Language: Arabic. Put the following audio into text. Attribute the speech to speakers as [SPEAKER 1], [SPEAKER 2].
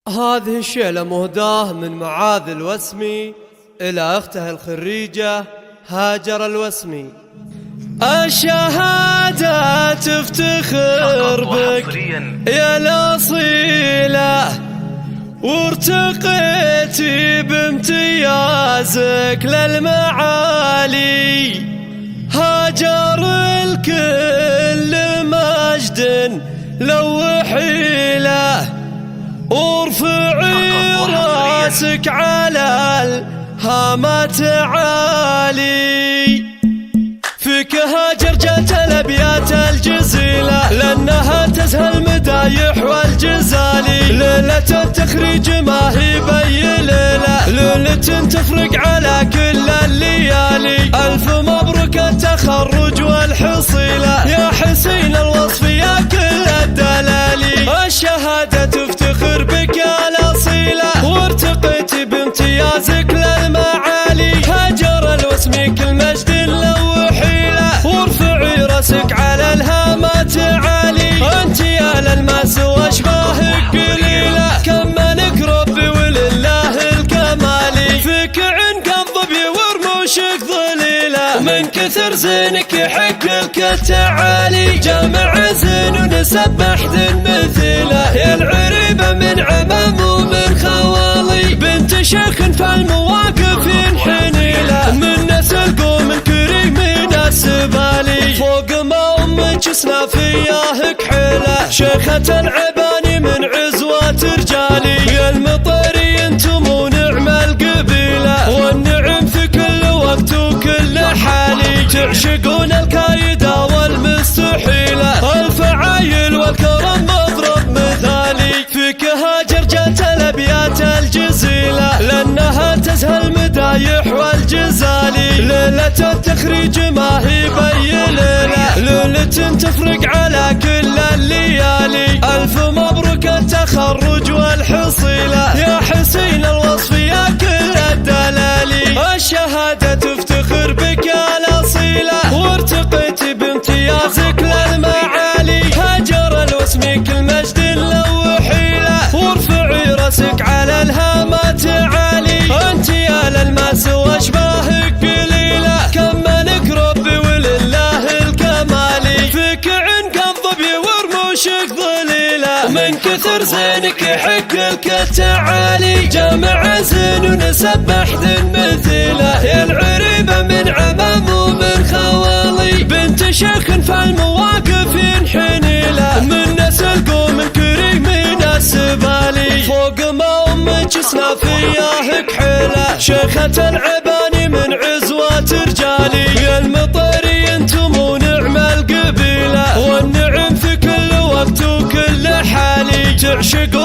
[SPEAKER 1] هذه الشيلة مهداه من معاذ الوسمي إلى أخته الخريجة هاجر الوسمي. الشهادة تفتخر بك يا الأصيلة، وارتقيتي بامتيازك للمعالي. هاجر الكل مجد لوحي له، وارفعي راسك على الهامات عالي. فيك هاجر جات الابيات الجزيلة، لانها تزهى المدايح والجزالي. ليلة التخريج ما هي بي ليلة، ليلة تفرق على كل الليالي. الف مبروك التخرج والحصيلة، يا حسين الوصف يا كل الدلالي. الشهادة تفتخر بك يا الأصيلة، وارتقيتي بامتيازك للمعالي. هاجر الوسمي كل مجد لوحي له، وارفعي راسك على الهامات عالي. انت يا للماس واشباهك قليلة، كم منك ربي ولله الكمالي. فيك عنق الظبي ورموشك ظليلة، من كثر زينك يحق لك التعالي. جامع زين ونسب محد مثيله، يا العريبة من عمام ومن خوالي. بنت شيخ فالمواقف ينحنيله، من نسل قوم كريم السبالي. فوق ما امك سنافيه كحيله، شيخة العباني من عزوات رجالي. يا المطري انتم ونعم القبيله، والنعم في كل وقت وكل حالي. تعشقون الكايدة والمستحيله، الفعايل والكرم مضرب مثالي. فيك هاجر جات الابيات الجزيله، لانها تزهى المدايح والجزالي. ليلة التخريج ما هي بي ليلة، ليلة تفرق على كل الليالي. الف مبروك التخرج والحصيلة، يا حسين الوصف يا كل الدلالي. الشهادة تفتخر بك يا الأصيلة، وارتقيتي بامتيازك للمعالي. هاجر الوسمي كل مجد لوحي له، وارفعي راسك على الهامات عالي. انت يا للماس واشباهك قليلة، كم منك ربي ولله الكمالي. فيك عنق الظبي ورموشك ظليلة، من كثر زينك يحق لك التعالي. جامع زين ونسب محد مثيله، يا العريبة من عمام ومن خوالي. بنت شيخ فالمواقف ينحنيله، من نسل قوم كريم السبالي. فوق ما امك سنافيه كحيله، شيخة العباني من عزوات رجالي. يا المطري انتم ونعم القبيله، والنعم في كل وقت وكل حالي. تعشقون